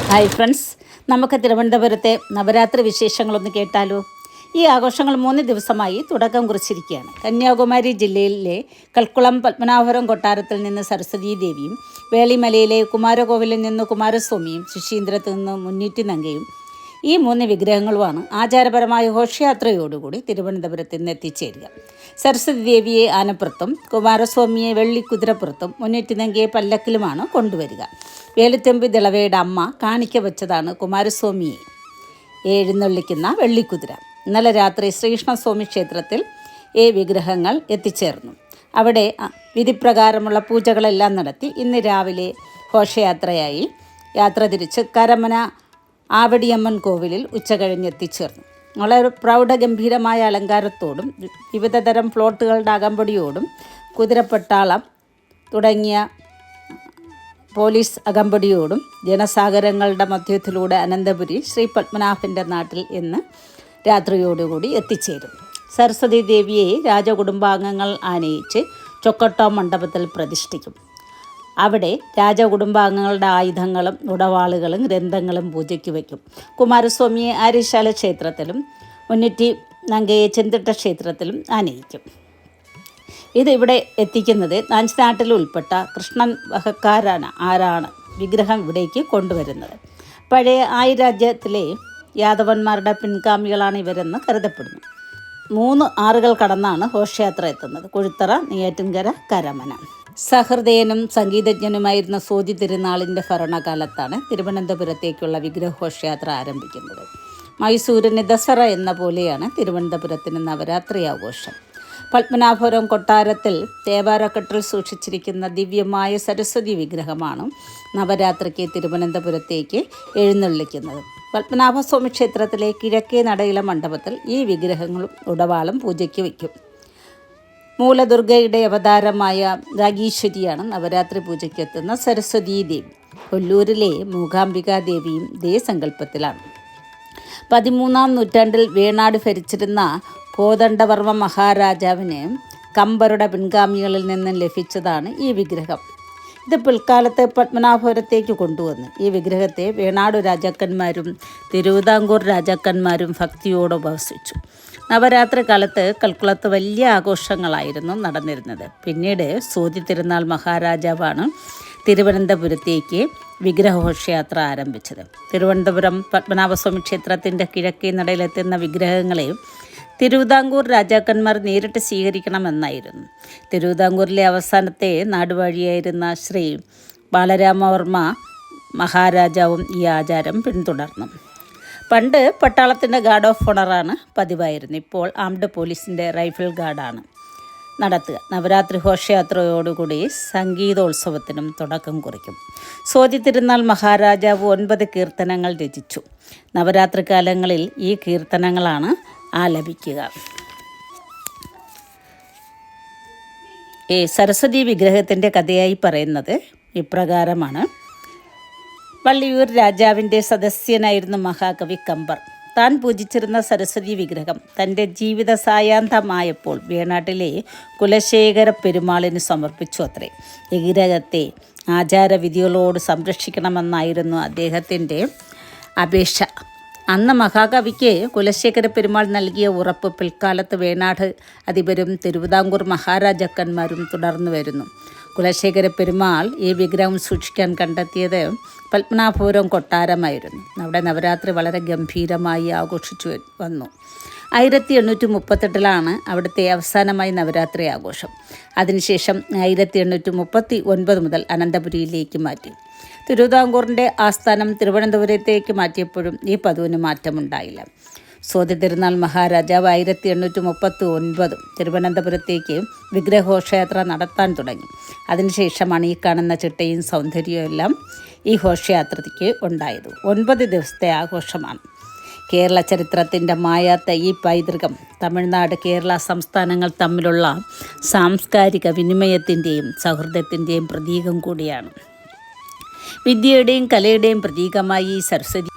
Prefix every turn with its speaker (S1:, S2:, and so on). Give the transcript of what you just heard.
S1: Hi friends, നമുക്ക് തിരുവനന്തപുരത്തെ നവരാത്രി വിശേഷങ്ങളൊന്ന് കേട്ടാലോ. ഈ ആഘോഷങ്ങൾ 3 ദിവസമായി തുടക്കം കുറിച്ചിരിക്കുകയാണ്. കന്യാകുമാരി ജില്ലയിലെ കൽക്കുളം പത്മനാഭപുരം കൊട്ടാരത്തിൽ നിന്ന് സരസ്വതീ ദേവിയും, വേളിമലയിലെ കുമാരകോവിലിൽ നിന്ന് കുമാരസ്വാമിയും, ശിശീന്ദ്രത്ത് നിന്ന് മുന്നീറ്റി നങ്കയും ഈ 3 വിഗ്രഹങ്ങളുമാണ് ആചാരപരമായ ഘോഷയാത്രയോടുകൂടി തിരുവനന്തപുരത്ത് നിന്ന് എത്തിച്ചേരുക. സരസ്വതി ദേവിയെ ആനപ്പുറത്തും കുമാരസ്വാമിയെ വെള്ളിക്കുതിരപ്പുറത്തും മുന്നീറ്റി നങ്കയെ പല്ലക്കിലുമാണ് കൊണ്ടുവരിക. വേലുത്തമ്പി ദിളവയുടെ അമ്മ കാണിക്ക വെച്ചതാണ് കുമാരസ്വാമിയെ എഴുന്നള്ളിക്കുന്ന വെള്ളിക്കുതിര. ഇന്നലെ രാത്രി ശ്രീകൃഷ്ണസ്വാമി ക്ഷേത്രത്തിൽ ഈ വിഗ്രഹങ്ങൾ എത്തിച്ചേർന്നു. അവിടെ വിധിപ്രകാരമുള്ള പൂജകളെല്ലാം നടത്തി ഇന്ന് രാവിലെ ഘോഷയാത്രയായി യാത്ര തിരിച്ച് കരമന ആവടിയമ്മൻ കോവിലിൽ ഉച്ചകഴിഞ്ഞ് എത്തിച്ചേർന്നു. വളരെ പ്രൗഢഗംഭീരമായ അലങ്കാരത്തോടും വിവിധ തരം ഫ്ലോട്ടുകളുടെ അകമ്പടിയോടും കുതിരപ്പട്ടാളം തുടങ്ങിയ പോലീസ് അകമ്പടിയോടും ജനസാഗരങ്ങളുടെ മധ്യത്തിലൂടെ അനന്തപുരി ശ്രീ പത്മനാഭൻ്റെ നാട്ടിൽ ഇന്ന് രാത്രിയോടുകൂടി എത്തിച്ചേരും. സരസ്വതി ദേവിയെ രാജകുടുംബാംഗങ്ങൾ ആനയിച്ച് ചൊക്കട്ടോ മണ്ഡപത്തിൽ പ്രതിഷ്ഠിക്കും. അവിടെ രാജകുടുംബാംഗങ്ങളുടെ ആയുധങ്ങളും ഉടവാളുകളും ഗ്രന്ഥങ്ങളും പൂജയ്ക്ക് വയ്ക്കും. കുമാരസ്വാമിയെ ആര്യശാല ക്ഷേത്രത്തിലും മുന്നിറ്റി നങ്കയെ ചെന്തിട്ട ക്ഷേത്രത്തിലും ആനയിക്കും. ഇതിവിടെ എത്തിക്കുന്നത് നാഞ്ചനാട്ടിൽ ഉൾപ്പെട്ട കൃഷ്ണൻ വഹക്കാരാണ് ആരാണ് വിഗ്രഹം ഇവിടേക്ക് കൊണ്ടുവരുന്നത്. പഴയ ആയിരാജ്യത്തിലെ യാദവന്മാരുടെ പിൻഗാമികളാണ് ഇവരെന്ന് കരുതപ്പെടുന്നു. 3 ആറുകൾ കടന്നാണ് ഘോഷയാത്ര എത്തുന്നത്. കൊഴുത്തറ, നെയ്യാറ്റിൻകര, കരമന. സഹൃദയനും സംഗീതജ്ഞനുമായിരുന്ന സോതി തിരുനാളിൻ്റെ ഭരണകാലത്താണ് തിരുവനന്തപുരത്തേക്കുള്ള വിഗ്രഹഘോഷയാത്ര ആരംഭിക്കുന്നത്. മൈസൂരിന് ദസറ എന്ന പോലെയാണ് തിരുവനന്തപുരത്തിന് നവരാത്രി ആഘോഷം. പത്മനാഭപുരം കൊട്ടാരത്തിൽ തേവാരക്കെട്ടിൽ സൂക്ഷിച്ചിരിക്കുന്ന ദിവ്യമായ സരസ്വതി വിഗ്രഹമാണ് നവരാത്രിക്ക് തിരുവനന്തപുരത്തേക്ക് എഴുന്നള്ളിക്കുന്നത്. പത്മനാഭസ്വാമി ക്ഷേത്രത്തിലെ കിഴക്കേ നടയിലെ മണ്ഡപത്തിൽ ഈ വിഗ്രഹങ്ങളും ഉടവാളും പൂജയ്ക്ക് വയ്ക്കും. മൂലദുർഗയുടെ അവതാരമായ രാഗീശ്വരിയാണ് നവരാത്രി പൂജയ്ക്ക് എത്തുന്ന സരസ്വതീ ദേവി. കൊല്ലൂരിലെ മൂകാംബികാ ദേവിയും ഇതേ സങ്കല്പത്തിലാണ്. 13-ാം നൂറ്റാണ്ടിൽ വേണാട് ഭരിച്ചിരുന്ന കോദണ്ഡവർമ്മ മഹാരാജാവിന് കമ്പരുടെ പിൻഗാമികളിൽ നിന്നും ലഭിച്ചതാണ് ഈ വിഗ്രഹം. ഇത് പിൽക്കാലത്ത് പത്മനാഭപുരത്തേക്ക് കൊണ്ടുവന്നു. ഈ വിഗ്രഹത്തെ വേണാട് രാജാക്കന്മാരും തിരുവിതാംകൂർ രാജാക്കന്മാരും ഭക്തിയോടെ ഉപവസിച്ചു. നവരാത്രി കാലത്ത് കൽക്കുളത്ത് വലിയ ആഘോഷങ്ങളായിരുന്നു നടന്നിരുന്നത്. പിന്നീട് സോതി തിരുനാൾ മഹാരാജാവാണ് തിരുവനന്തപുരത്തേക്ക് വിഗ്രഹഘോഷയാത്ര ആരംഭിച്ചത്. തിരുവനന്തപുരം പത്മനാഭസ്വാമി ക്ഷേത്രത്തിൻ്റെ കിഴക്കേ നടയിലെത്തുന്ന വിഗ്രഹങ്ങളെ തിരുവിതാംകൂർ രാജാക്കന്മാർ നേരിട്ട് സ്വീകരിക്കണമെന്നായിരുന്നു. തിരുവിതാംകൂറിലെ അവസാനത്തെ നാടുവാഴിയായിരുന്ന ശ്രീ ബാലരാമവർമ്മ മഹാരാജാവും ഈ ആചാരം പിന്തുടർന്നു. പണ്ട് പട്ടാളത്തിൻ്റെ ഗാർഡ് ഓഫ് ഓണറാണ് പതിവായിരുന്നു. ഇപ്പോൾ ആംഡ് പോലീസിൻ്റെ റൈഫിൾ ഗാർഡാണ് നടത്തുക. നവരാത്രി ഘോഷയാത്രയോടുകൂടി സംഗീതോത്സവത്തിനും തുടക്കം കുറിക്കും. സോതി തിരുനാൾ മഹാരാജാവ് 9 കീർത്തനങ്ങൾ രചിച്ചു. നവരാത്രി കാലങ്ങളിൽ ഈ കീർത്തനങ്ങളാണ് ആലപിക്കുക. ഈ സരസ്വതി വിഗ്രഹത്തിൻ്റെ കഥയായി പറയുന്നത് ഇപ്രകാരമാണ്. വള്ളിയൂർ രാജാവിൻ്റെ സദസ്യനായിരുന്നു മഹാകവി കമ്പർ. താൻ പൂജിച്ചിരുന്ന സരസ്വതി വിഗ്രഹം തൻ്റെ ജീവിത സായാന്തമായപ്പോൾ വേണാട്ടിലെ കുലശേഖര പെരുമാളിന് സമർപ്പിച്ചു അത്രേ. വിഗ്രഹത്തെ ആചാരവിധികളോട് സംരക്ഷിക്കണമെന്നായിരുന്നു അദ്ദേഹത്തിൻ്റെ അപേക്ഷ. അന്ന് മഹാകവിക്ക് കുലശേഖര പെരുമാൾ നൽകിയ ഉറപ്പ് പിൽക്കാലത്ത് വേണാട് അധിപരും തിരുവിതാംകൂർ മഹാരാജാക്കന്മാരും തുടർന്നു വരുന്നു. കുലശേഖര പെരുമാൾ ഈ വിഗ്രഹം സൂക്ഷിക്കാൻ കണ്ടെത്തിയത് പത്മനാഭപുരം കൊട്ടാരമായിരുന്നു. അവിടെ നവരാത്രി വളരെ ഗംഭീരമായി ആഘോഷിച്ചു വന്നു. 1838 അവിടുത്തെ അവസാനമായി നവരാത്രി ആഘോഷം. അതിനുശേഷം 1839 മുതൽ അനന്തപുരിയിലേക്ക് മാറ്റി. തിരുവിതാംകൂറിൻ്റെ ആസ്ഥാനം തിരുവനന്തപുരത്തേക്ക് മാറ്റിയപ്പോഴും ഈ പതിവിന് മാറ്റമുണ്ടായില്ല. സോതി തിരുനാൾ മഹാരാജാവ് 1839 തിരുവനന്തപുരത്തേക്ക് വിഗ്രഹഘോഷയാത്ര നടത്താൻ തുടങ്ങി. അതിനുശേഷമാണ് ഈ കാണുന്ന ചിട്ടയും സൗന്ദര്യവും എല്ലാം ഈ ഘോഷയാത്രയ്ക്ക് ഉണ്ടായത്. 9 ദിവസത്തെ ആഘോഷമാണ്. കേരള ചരിത്രത്തിൻ്റെ മായാത്ത ഈ പൈതൃകം തമിഴ്നാട്, കേരള സംസ്ഥാനങ്ങൾ തമ്മിലുള്ള സാംസ്കാരിക വിനിമയത്തിൻ്റെയും സൗഹൃദത്തിൻ്റെയും പ്രതീകം കൂടിയാണ്. വിദ്യയുടെയും കലയുടെയും പ്രതീകമായി ഈ സരസ്വതി